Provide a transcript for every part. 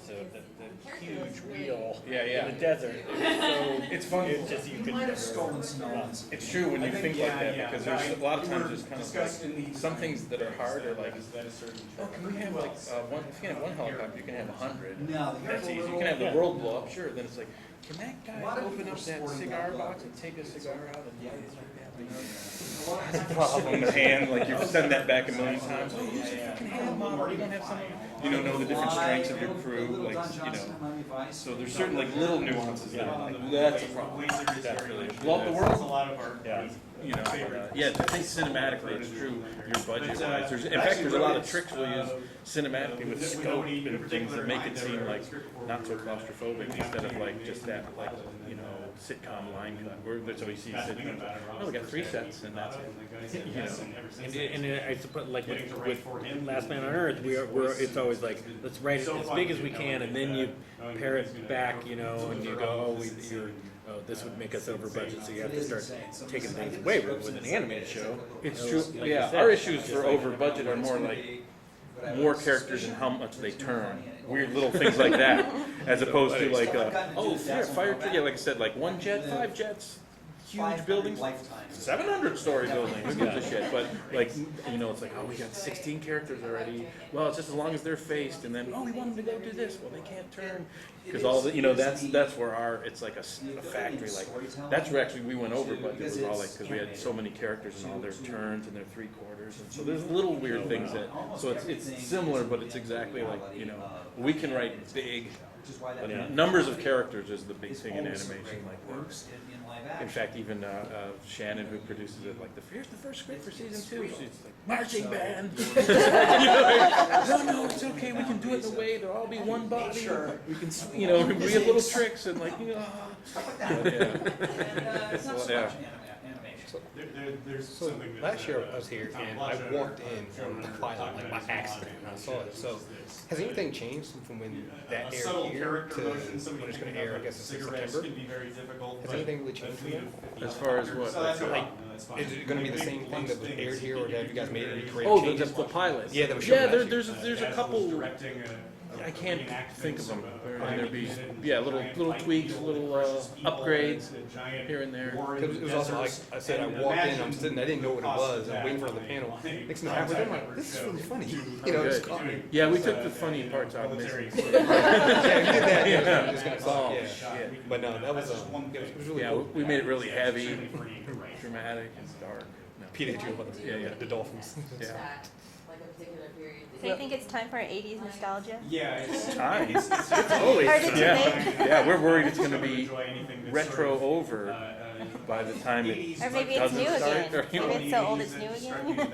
episode, the huge wheel Yeah. in the desert. It's fun. It's just you could never. It's true when you think like that, because there's a lot of times there's kind of like some things that are hard are like, oh, can we have like one? If you can have one helicopter, you can have 100. That's easy. You can have the world blow up, sure. Then it's like, can that guy open up that cigar box and take a cigar out and light it like that? You know? That's a problem in their hand. Like you've done that back a million times. Oh, use a fucking hand model. You don't have someone. You don't know the different strengths of your crew. Like you know. So there's certain like little nuances that are like that's a problem. That's really blow up the world. Yeah. You know, yeah, I think cinematically it's true. Your budget wise, in fact, there's a lot of tricks we'll use cinematically with scope and things that make it seem like not so claustrophobic instead of like just that like you know sitcom line cut. That's how we see sitcoms. Oh, we got 3 sets and that's it. You know, and I suppose like with Last Man on Earth, we're it's always like let's write it as big as we can, and then you pare it back, you know, and you go, oh, this would make us over budget, so you have to start taking things away with an animated show. it's true. Yeah, our issues for over budget are more like more characters and how much they turn. Weird little things like that, as opposed to like, oh, yeah, fire, yeah, like I said, like 1 jet, 5 jets, huge buildings, 700-story building, who gives a shit? But like, you know, it's like, oh, we got 16 characters already. Well, it's just as long as they're faced, and then, oh, we want them to go do this. Well, they can't turn. Because all the, you know, that's where our, it's like a factory, like, that's where actually we went over budget, was all like, because we had so many characters and all their turns and their 3/4, and so there's little weird things that, so it's similar, but it's exactly like, you know, we can write big, but numbers of characters is the big thing in animation, like, works. In fact, even Shannon, who produces it, like, here's the first script for season 2. She's like, marching band. You know, no, it's okay. We can do it in a way there'll all be one body. We can, you know, we have little tricks and like, you know, yeah. There's so last year I was here and I walked in from the pilot like by accident and I saw it. So has anything changed from when that aired here to when it's going to air? I guess in September. Has anything really changed from that? As far as what? Like, is it going to be the same thing that was aired here, or have you guys made any creative Oh, changes? the pilot. Yeah, that was yeah. shown There's a couple. I can't think of them. There'd be little tweaks, little upgrades here and there. Because it was also like I said, I walked in, I'm sitting, I didn't know what it was, I'm waiting for the panel. Next thing I was I'm like, this is really funny. You know, it's caught me. Yeah, we took the funny parts out of it. Yeah, we did that. Yeah. It was gonna suck. Yeah. But no, that was it was really Yeah, cool. we made it really heavy, dramatic, and dark. No. PDA, the Dolphins. Yeah. So you think it's time for an 80s nostalgia? Yeah, it's Time. It's always. Hard to make. Yeah, we're worried it's going to be retro over by the time it Or maybe it's doesn't new start. again. Or, you know, Maybe it's so old it's new again?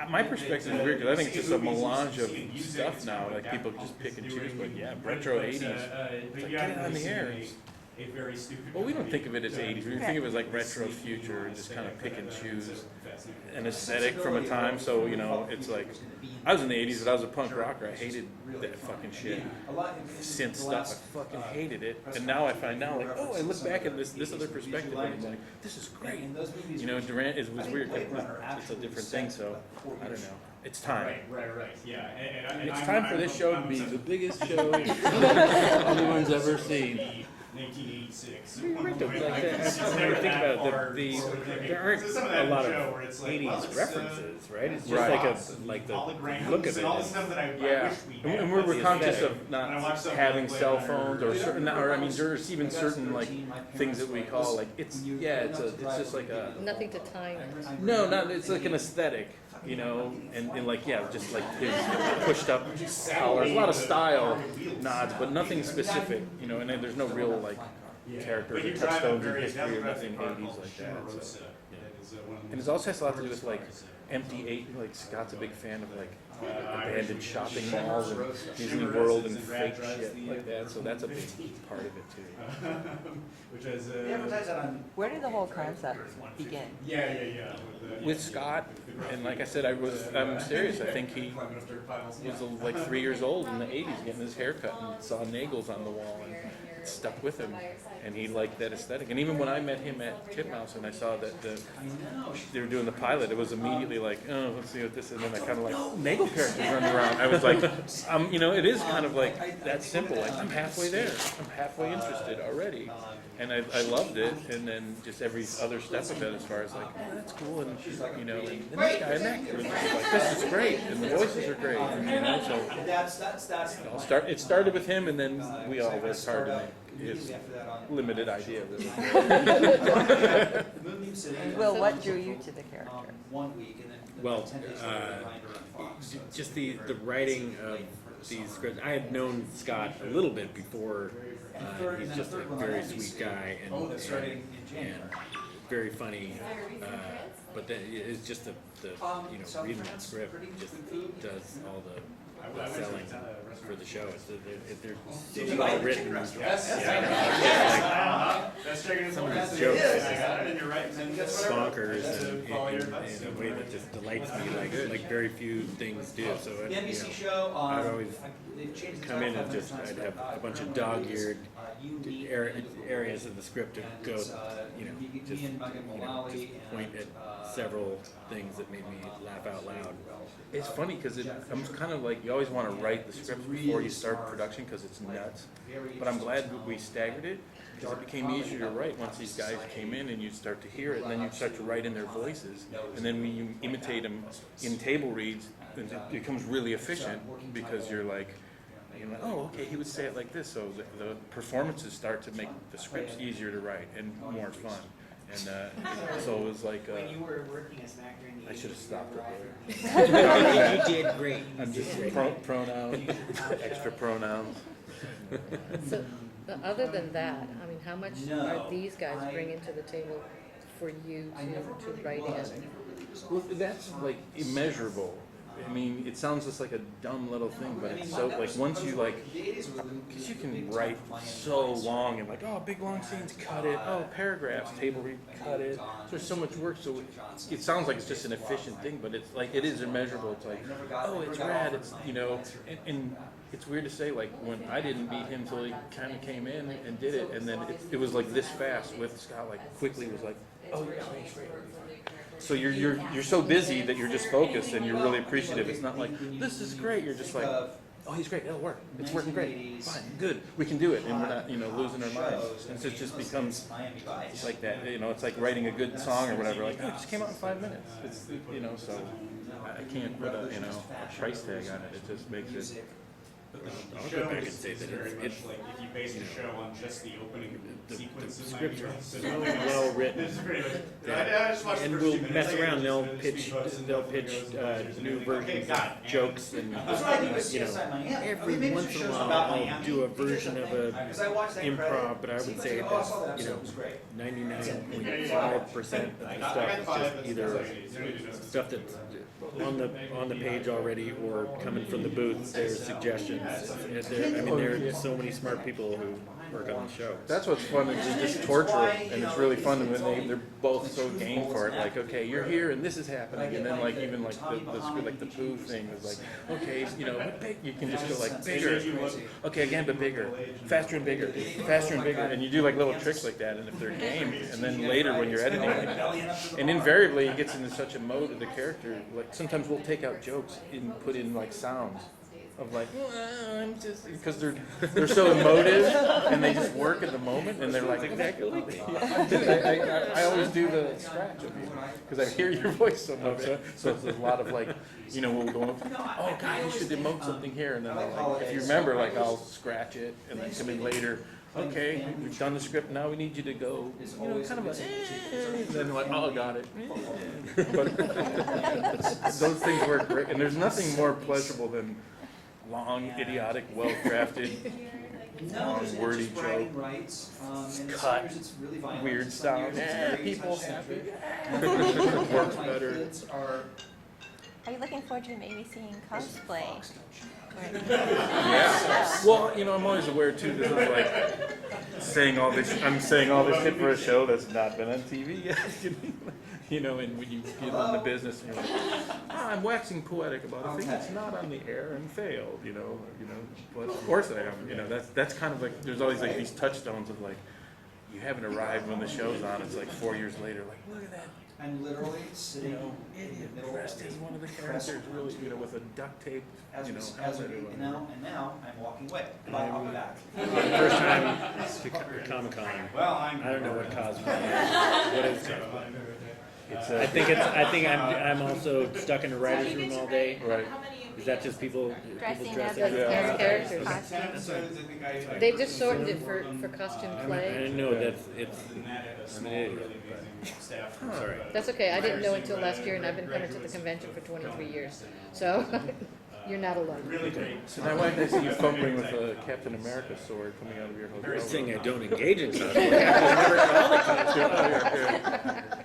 my perspective is weird because I think it's just a melange of stuff now. Like people just pick and choose. But yeah, retro 80s. It's like, get it on the air. Well, we don't think of it as 80s. We think of it as like retro future and just kind of pick and choose an aesthetic from a time. So, you know, it's like, I was in the 80s, but I was a punk rocker. I hated that fucking shit. Synth stuff, I fucking hated it. And now I find now, like, oh, I look back at this other perspective and I'm like, this is great. You know, Durant, it was weird. It's a different thing, so I don't know. It's time. Right. Yeah. And It's time for this show to be the biggest show anyone's ever seen. 1986. Like that, when you think about it, there aren't a lot of 80s references, right? It's just like the look of it. Yeah, and we're conscious of not having cell phones or certain, or I mean, there's even certain like things that we call like it's just like a Nothing to time. no, not it's like an aesthetic, you know, and like just like his pushed up collars, a lot of style nods, but nothing specific, you know, and then there's no real like characters or touchstones in history or nothing 80s like that. So. And it also has a lot to do with like empty like Scott's a big fan of like abandoned shopping malls and Disney World and fake shit like that, so that's a big part of it too. Where did the whole concept begin? Yeah. With Scott, and like I said, I'm serious. I think he was like 3 years old in the 80s getting his hair cut and saw Nagels on the wall. And stuck with him, and he liked that aesthetic. And even when I met him at Titmouse and I saw that they were doing the pilot, it was immediately like, oh, let's see what this is. And then I kind of like, oh, Nagel characters running around. I was like, you know, it is kind of like that simple. Like, I'm halfway there. I'm halfway interested already. And I loved it. And then just every other step of it, as far as like, oh, that's cool. And, you know, and this guy and that guy. Like, this is great. And the voices are great. And, you know, so it started with him, and then we all worked hard to make his limited idea. Really. And Will, what drew you to the character? Well, just the writing of these scripts. I had known Scott a little bit before. He's just a very sweet guy and very funny. But then it's just the you know, reading that script just does all the selling for the show. They're so well written. Some of his jokes bonkers and in a way that just delights me, like very few things do. So you know, I'd always come in and just I'd have a bunch of dog-eared areas of the script to go, you know, just point at several things that made me laugh out loud. It's funny because I'm kind of like, you always want to write the script before you start production because it's nuts. But I'm glad that we staggered it because it became easier to write once these guys came in and you'd start to hear it, and then you'd start to write in their voices. And then when you imitate them in table reads, it becomes really efficient because you're like, oh, okay, he would say it like this. So the performances start to make the scripts easier to write and more fun. And so it was like, I should have stopped it there. You did great. I'm just pronouns, extra pronouns. So, other than that, I mean, how much are these guys bringing to the table for you to write in? Well, that's like immeasurable. I mean, it sounds just like a dumb little thing, but it's so, like, once you, like, because you can write so long and, like, oh, big long scenes, cut it, oh, paragraphs, table read, cut it. There's so much work, so it sounds like it's just an efficient thing, but it's, like, it is immeasurable. It's like, oh, it's rad, it's, you know, and it's weird to say, like, when I didn't meet him till he kind of came in and did it, and then it was, like, this fast with Scott, like, quickly was like, oh, yeah, thanks, great. So you're so busy that you're just focused and you're really appreciative. It's not like, this is great. You're just like, oh, he's great. It'll work. It's working great. Fine, good. We can do it. And we're not, you know, losing our minds. And so it just becomes like that. You know, it's like writing a good song or whatever. Like, oh, it just came out in 5 minutes. It's, you know, so I can't put a, you know, a price tag on it. It just makes it. I'll go back and say that it's like if you base the show on just the opening sequence the of scripts are 90 so well written. And we'll mess around. They'll pitch new versions of jokes, and you know, every once in a while I'll do a version of a improv, but I would say that, you know, 99.5% of the stuff is just either stuff that's on the page already or coming from the booth. There's suggestions. I mean, there are so many smart people who work on the show. That's what's fun, is you just torture them, and it's really fun when they're both so game for it. Like, okay, you're here, and this is happening, and then like even like the poo thing is like, okay, you know, what big? You can just go like bigger, okay, again, but bigger, faster and bigger, and you do like little tricks like that. And if they're game, and then later when you're editing, and invariably it gets into such a mode of the character. Like sometimes we'll take out jokes and put in like sounds. Of like, I'm just, because they're so emotive and they just work at the moment, and they're like, exactly like that. I always do the scratch of you because I hear your voice so much. So it's a lot of like, you know, we'll go, oh God, you should emote something here, and then I'll, like, if you remember, like I'll scratch it and then come in later. Okay, we've done the script. Now we need you to go, you know, kind of like, and then like, oh, got it. But those things work great, and there's nothing more pleasurable than long, idiotic, well-crafted, long, wordy joke, cut, weird sound. People happy. Works better. Are you looking forward to maybe seeing cosplay? Yeah. Well, you know, I'm always aware too. This is like saying all this. I'm saying all this shit for a show that's not been on TV yet. You know, and when you get in the business, and you're like, I'm waxing poetic about a thing that's not on the air and failed. You know. But of course I am. You know, that's kind of like there's always like these touchstones of like you haven't arrived when the show's on. It's like 4 years later. Like, look at that. I'm literally sitting Idiot in the middle dressed of as a one of the press characters, really, you know, with a duct tape, as you we, know, as we, helmet or and whatever. now I'm walking away. Bye, I'll be back. First time to Comic Con. Well, I don't know what cosplay is. What is cosplay? I think I'm also stuck in a writer's room all day. Right. Is that just people Dressing dressing as as characters. costumes. They've just shortened it for costume I play. didn't know it's I'm an idiot. I'm sorry. That's okay, I didn't know until last year, and I've been coming to the convention for 23 years, so you're not alone. Really great. So now why did I see you fumbling with a Captain America sword coming out of your hotel First thing room? I don't engage in cosplay. I never called it cosplay.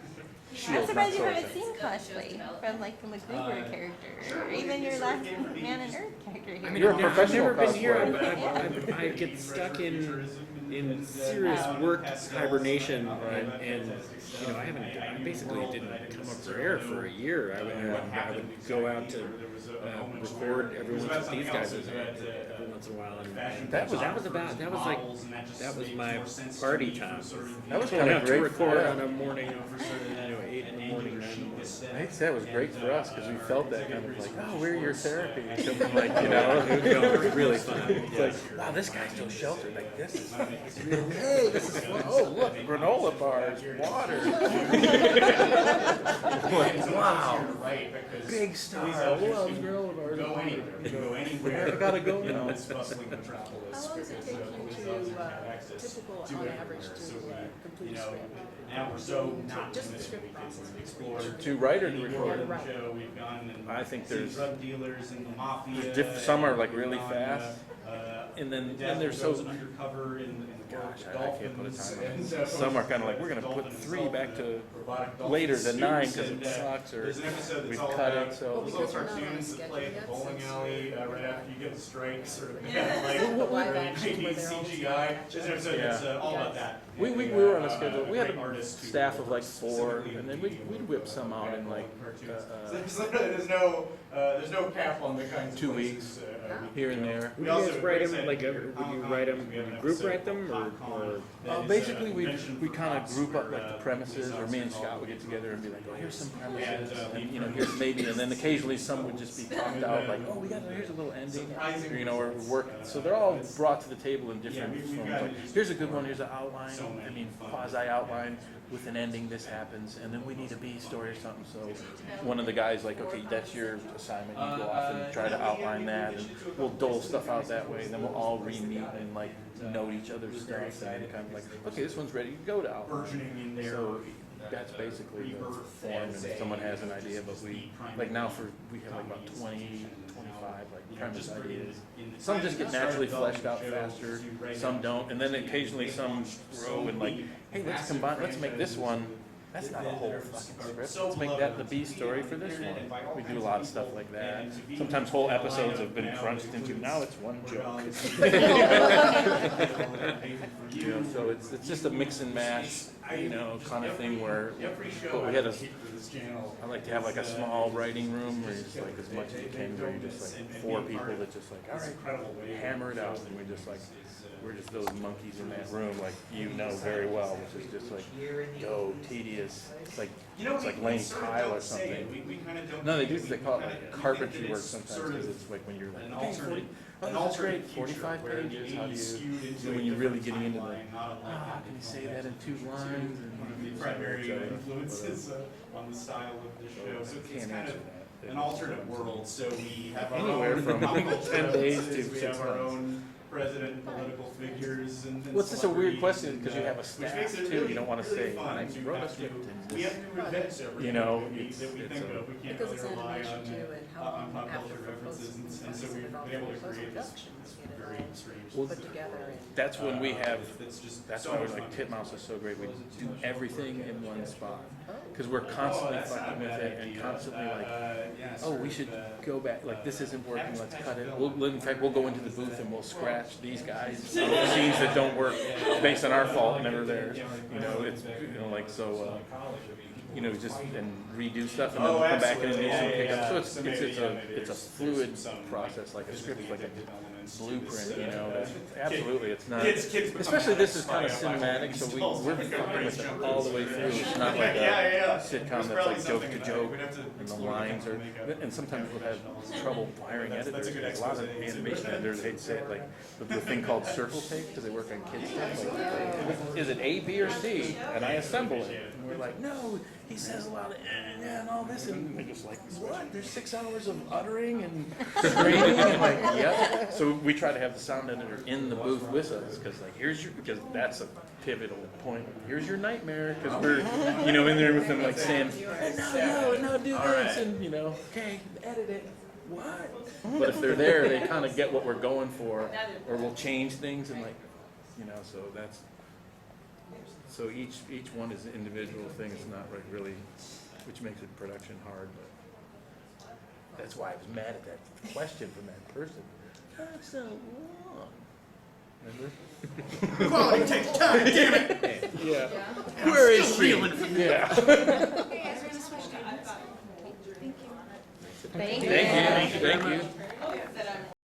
I'm surprised you haven't seen cosplay from like the MacGruber character, or even your last Man and Earth character here. You're a professional I've never been here. cosplayer. I get stuck in serious work hibernation, and you know I basically didn't come up for air for a year. I would go out to record every once with these guys every once in a while, and that was my party time. That was Going kind of out to great record for on a morning, 8 in the morning, 9 in the morning. I hate to say it was great for us because we felt that kind of like, oh, we're your therapy. Or something like, you know, It was really fun. it's like, wow, this guy's still sheltered. Like, this is, hey, this is fun. Oh, look, granola bars, water. Wow, big star. Loves granola bars. Go anywhere. Go anywhere. I gotta go in now. this bustling metropolis. How long does it take you to, typical on average, to complete a script? Now we're so not Just in the this script week. process. Explored To write or to any record? world show we've gone and I think seen there's- drug dealers and the mafia. Some are like and really on, fast, and then Dazzle they're so. goes undercover in the world Gosh, of I can't put a dolphins, time on and, it. Some are kind of like, we're gonna put dolphin 3 back to robotic dolphin later than 9 suits, because it and, sucks, or there's an episode that's we've all cut about it, so. those little Because we're not on cartoons that schedule play at the yet, bowling since alley we- right after you get the strike, sort of Yeah. like The live action where 90s they're all CGI. There's an episode that's all about that. We And, were on a schedule. We had great a artists who staff of like work 4, specifically and then in we'd whip some out in like So there's no cap on the kinds of 2 places, weeks we here and there. Would you guys write them, like, would you write them, would you group write them, or? Basically, we kind of group up like the premises, or me and Scott would get together and be like, oh, here's some premises, and you know, here's maybe, and then occasionally some would just be popped out, like, oh, here's a little ending, or, you know, or work. So they're all brought to the table in different forms. Like, here's a good one. Here's an outline. I mean, quasi outline with an ending. This happens, and then we need a B story or something. So one of the guys like, okay, that's your assignment. You go off and try to outline that, and we'll dole stuff out that way. And then we'll all re-meet and like note each other's stuff, and kind of like, okay, this one's ready to go to outline. burgeoning in there. So that's basically the form, and if someone has an idea, but we, like now we have like about 20, 25 like premise ideas. Some just get naturally fleshed out faster, some don't, and then occasionally some grow and like, hey, let's make this one, that's not a whole fucking script, let's make that the B story for this one. We do a lot of stuff like that. Sometimes whole episodes have been crunched into, now it's one joke. You know, so it's just a mix and match, you know, kind of thing where, but we had I like to have like a small writing room where you just like as much as you can, where you're just like 4 people that just like, all right, hammer it out, and we're just those monkeys in that room, like you know very well, which is just like, go, tedious, it's like laying tile or something. No, they call it like carpentry work sometimes, because it's like when you're like, okay, that's great, 45 pages, how do you, when you're really getting into like, how can you say that in 2 lines? And primary influences on the style of the show. So it's kind of an alternate world. So we have our Anywhere own from pop culture 10 days references, to we 6 have our months. own president, political figures, and Well, it's just a weird celebrities, question and, because you have a which staff makes it too. really, You don't want to really say, fun I to wrote a have script to- in we have this. to invent everything You know, that we it's think a- of. We can't Because really it's rely animation on too, and how on pop after culture references, and so we've been able to create this post-production, you know, very strange. put together and. That's when we have, It's just that's so why much we're like fun. Titmouse is so great. We do everything in one spot. Because we're constantly fucking with it and constantly like, oh, we should go back, like this isn't working, let's cut it. In fact, we'll go into the booth and we'll scratch these guys, scenes that don't work based on our fault, never theirs. You know, it's, you know, like, so, you know, just, and redo stuff and then we'll come back in and do some pickup. So it's a fluid process, like a script, like a blueprint, you know, absolutely, it's not, especially this is kind of cinematic, so we're fucking with it all the way through. It's not like a sitcom that's like joke to joke, and the lines are, and sometimes we'll have trouble hiring editors. There's a lot of animation editors, they'd say it like, the thing called circle tape, because they work on kids stuff, like, is it A, B, or C? And I assemble it, and we're like, no, he says a lot of and all this, and they're just like, what? There's 6 hours of uttering and screaming, and like, yep. So we try to have the sound editor in the booth with us, because like, because that's a pivotal point. Here's your nightmare, because we're, you know, in there with them like saying, no, do this, and you know, okay, edit it. What? But if they're there, they kind of get what we're going for, or we'll change things, and like, you know, so that's. So each one is an individual thing. It's not like really, which makes it production hard. But that's why I was mad at that question from that person. That's so long. Remember? Quality takes time, damn it! Yeah. Where is she? Yeah. Thank you. Thank you.